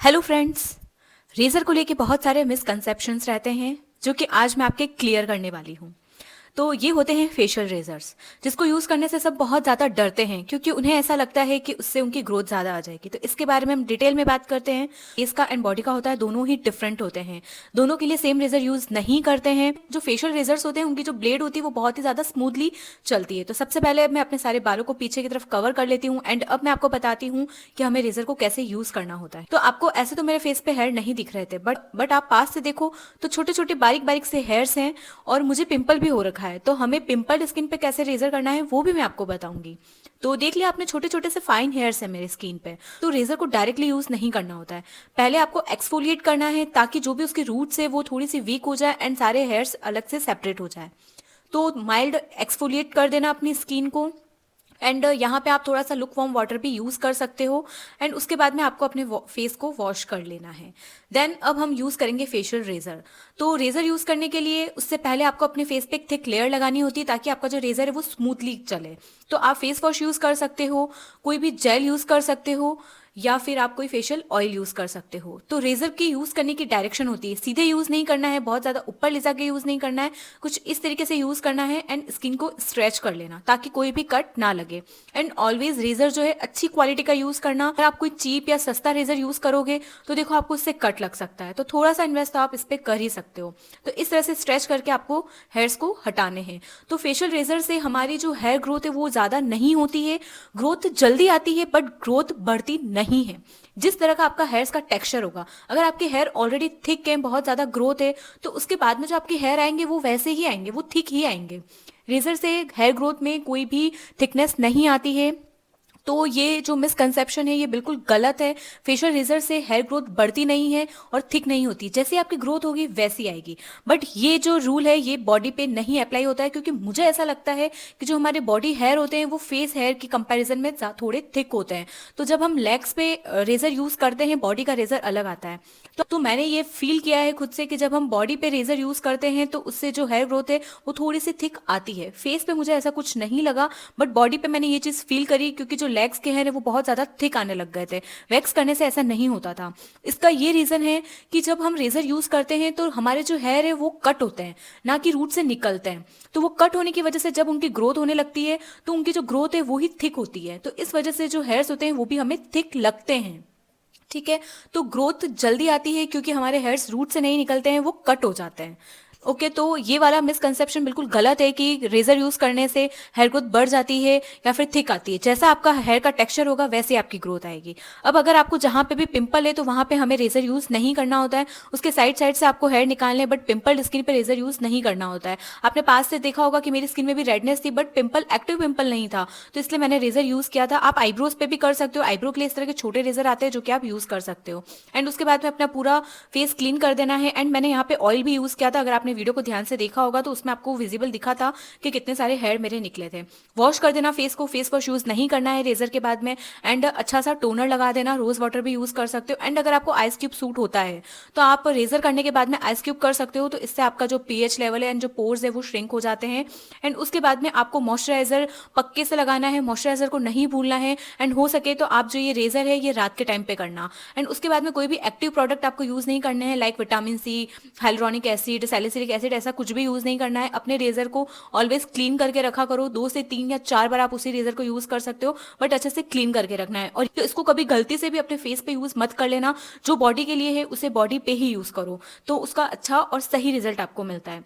Hello friends. Razor को लेके बहुत सारे मिसकंसेप्शंस रहते हैं जो कि आज मैं आपके क्लियर करने वाली हूँ। तो ये होते हैं फेशियल रेजर्स, जिसको यूज़ करने से सब बहुत ज़्यादा डरते हैं क्योंकि उन्हें ऐसा लगता है कि उससे उनकी ग्रोथ ज़्यादा आ जाएगी। तो इसके बारे में हम डिटेल में बात करते हैं। फेस का एंड बॉडी का होता है, दोनों ही डिफरेंट होते हैं। दोनों के लिए सेम रेजर यूज़ नहीं करते हैं। जो फेशियल रेजर्स होते हैं उनकी जो ब्लेड होती है वो बहुत ही ज़्यादा स्मूथली चलती है। तो सबसे पहले मैं अपने सारे बालों को पीछे की तरफ कवर कर लेती हूँ एंड अब मैं आपको बताती हूँ कि हमें रेजर को कैसे यूज़ करना होता है। तो आपको ऐसे तो मेरे फेस पे हेयर नहीं दिख रहे थे, बट आप पास से देखो तो छोटे छोटे बारीक बारीक से हेयर्स हैं और मुझे पिंपल भी हो रखा है। तो हमें पिंपल स्किन पे कैसे रेजर करना है वो भी मैं आपको बताऊंगी। तो देख लिया आपने, छोटे छोटे से फाइन हेयर्स है मेरे स्किन पे। तो रेजर को डायरेक्टली यूज नहीं करना होता है। पहले आपको एक्सफोलिएट करना है ताकि जो भी उसकी रूट्स है वो थोड़ी सी वीक हो जाए एंड सारे हेयर्स अलग से सेपरेट हो जाए। तो माइल्ड एक्सफोलिएट कर देना अपनी स्किन को एंड यहाँ पे आप थोड़ा सा लुक वार्म वाटर भी यूज़ कर सकते हो एंड उसके बाद में आपको अपने फेस को वॉश कर लेना है। देन अब हम यूज़ करेंगे फेशियल रेजर। तो रेजर यूज़ करने के लिए उससे पहले आपको अपने फेस पे एक थिक लेयर लगानी होती है ताकि आपका जो रेजर है वो स्मूथली चले। तो आप फेस वॉश यूज़ कर सकते हो, कोई भी जेल यूज़ कर सकते हो या फिर आप कोई फेशियल ऑयल यूज़ कर सकते हो। तो रेजर की यूज़ करने की डायरेक्शन होती है, सीधे यूज़ नहीं करना है, बहुत ज़्यादा ऊपर ले जाके यूज़ नहीं करना है, कुछ इस तरीके से यूज़ करना है एंड स्किन को स्ट्रेच कर लेना ताकि कोई भी कट ना लगे। एंड ऑलवेज रेजर जो है अच्छी क्वालिटी का यूज़ करना। अगर आप कोई चीप या सस्ता रेजर यूज़ करोगे तो देखो आपको उससे कट लग सकता है, तो थोड़ा सा इन्वेस्ट तो आप इस पर कर ही सकते हो। तो इस तरह से स्ट्रेच करके आपको हेयर्स को हटाने हैं। तो फेशियल रेजर से हमारी जो हेयर ग्रोथ है वो ज़्यादा नहीं होती है, ग्रोथ जल्दी आती है बट ग्रोथ बढ़ती नहीं है। जिस तरह का आपका हेयर्स का टेक्सचर होगा, अगर आपके हेयर ऑलरेडी थिक है, बहुत ज़्यादा ग्रोथ है, तो उसके बाद में जो आपके हेयर आएंगे वो वैसे ही आएंगे, वो थिक ही आएंगे। रेजर से हेयर ग्रोथ में कोई भी थिकनेस नहीं आती है। तो ये जो मिसकंसेप्शन है ये बिल्कुल गलत है। फेशियल रेजर से हेयर ग्रोथ बढ़ती नहीं है और थिक नहीं होती, जैसी आपकी ग्रोथ होगी वैसी आएगी। बट ये जो रूल है ये बॉडी पे नहीं अप्लाई होता है क्योंकि मुझे ऐसा लगता है कि जो हमारे बॉडी हेयर होते हैं वो फेस हेयर की कंपैरिजन में थोड़े थिक होते हैं। तो जब हम लेग्स पे रेजर यूज करते हैं बॉडी का रेजर अलग आता है। तो मैंने ये फील किया है खुद से कि जब हम बॉडी पे रेजर यूज करते हैं तो उससे जो हेयर ग्रोथ है वो थोड़ी सी थिक आती है। फेस पे मुझे ऐसा कुछ नहीं लगा, बट बॉडी पे मैंने ये चीज फील करी क्योंकि जो लेग्स के हेयर है वो बहुत ज्यादा थिक आने लग गए थे। वैक्स करने से ऐसा नहीं होता था। इसका ये रीजन है कि जब हम रेजर यूज करते हैं तो हमारे जो हेयर है वो कट होते हैं, ना कि रूट से निकलते हैं। तो वो कट होने की वजह से जब उनकी ग्रोथ होने लगती है तो उनकी जो ग्रोथ है वो ही थिक होती है। तो इस वजह से जो हेयर्स होते हैं वो भी हमें थिक लगते हैं। ठीक है, तो ग्रोथ जल्दी आती है क्योंकि हमारे हेयर्स रूट से नहीं निकलते हैं, वो कट हो जाते हैं। ओके, तो ये वाला मिसकंसेप्शन बिल्कुल गलत है कि रेजर यूज करने से हेयर ग्रोथ बढ़ जाती है या फिर थिक आती है। जैसा आपका हेयर का टेक्सचर होगा वैसे आपकी ग्रोथ आएगी। अब अगर आपको जहां पे भी पिंपल है तो वहां पे हमें रेजर यूज नहीं करना होता है। उसके साइड साइड से आपको हेयर निकालने हैं, बट पिंपल स्किन पे रेजर यूज नहीं करना होता है। आपने पास से देखा होगा कि मेरी स्किन में भी रेडनेस थी बट पिंपल एक्टिव पिंपल नहीं था, तो इसलिए मैंने रेजर यूज किया था। आप आईब्रोज पे भी कर सकते हो, आईब्रो के लिए इस तरह के छोटे रेजर आते हैं जो कि आप यूज कर सकते हो। एंड उसके बाद में अपना पूरा फेस क्लीन कर देना है। एंड मैंने यहाँ पे ऑयल भी यूज किया था, अगर आपने वीडियो को ध्यान से देखा होगा तो उसमें आपको विजिबल दिखा था कि कितने सारे हेयर मेरे निकले थे। वॉश कर देना फेस को, फेस वॉश यूज नहीं करना है रेजर के बाद में। एंड अच्छा सा टोनर लगा देना, रोज वाटर भी यूज कर सकते हो। एंड अगर आपको आइस क्यूब सूट होता है तो आप रेजर करने के बाद में आइस क्यूब कर सकते हो, तो इससे आपका जो पीएच लेवल है एंड जो पोर्स है वो श्रिंक हो जाते हैं। एंड उसके बाद में आपको मॉइस्चराइजर पक्के से लगाना है, मॉइस्चराइजर को नहीं भूलना है। एंड हो सके तो आप जो ये रेजर है ये रात के टाइम पे करना। एंड उसके बाद में कोई भी एक्टिव प्रोडक्ट आपको यूज नहीं करने हैं, like vitamin C, hyaluronic acid, salicylic acid, ऐसा कुछ भी यूज नहीं करना है। अपने रेजर को ऑलवेज क्लीन करके रखा करो, 2 से 3 या 4 बार आप उसी रेजर को यूज कर सकते हो, बट अच्छे से क्लीन करके रखना है। और इसको कभी गलती से भी अपने फेस पे यूज मत कर लेना। जो बॉडी के लिए है उसे बॉडी पे ही यूज करो, तो उसका अच्छा और सही रिजल्ट आपको मिलता है।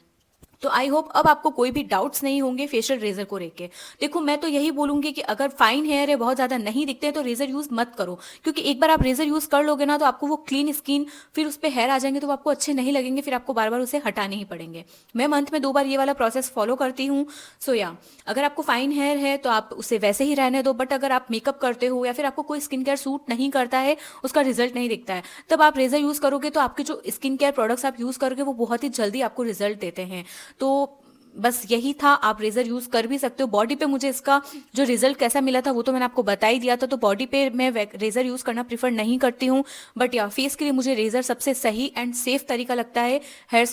तो आई होप अब आपको कोई भी डाउट्स नहीं होंगे फेशियल रेजर को लेके। देखो, मैं तो यही बोलूंगी कि अगर फाइन हेयर है, बहुत ज्यादा नहीं दिखते हैं, तो रेजर यूज मत करो। क्योंकि एक बार आप रेजर यूज कर लोगे ना तो आपको वो क्लीन स्किन, फिर उस पर हेयर आ जाएंगे तो वो आपको अच्छे नहीं लगेंगे, फिर आपको बार बार उसे हटाने ही पड़ेंगे। मैं मंथ में 2 बार ये वाला प्रोसेस फॉलो करती हूँ। सो या अगर आपको फाइन हेयर है तो आप उसे वैसे ही रहने दो, बट अगर आप मेकअप करते हो या फिर आपको कोई स्किन केयर सूट नहीं करता है, उसका रिजल्ट नहीं दिखता है, तब आप रेजर यूज करोगे तो आपके जो स्किन केयर प्रोडक्ट्स आप यूज करोगे वो बहुत ही जल्दी आपको रिजल्ट देते हैं। तो बस यही था, आप रेजर यूज कर भी सकते हो। बॉडी पे मुझे इसका जो रिजल्ट कैसा मिला था वो तो मैंने आपको बता ही दिया था। तो बॉडी पे मैं रेजर यूज करना प्रीफर नहीं करती हूँ, बट या फेस के लिए मुझे रेजर सबसे सही एंड सेफ तरीका लगता है हेयर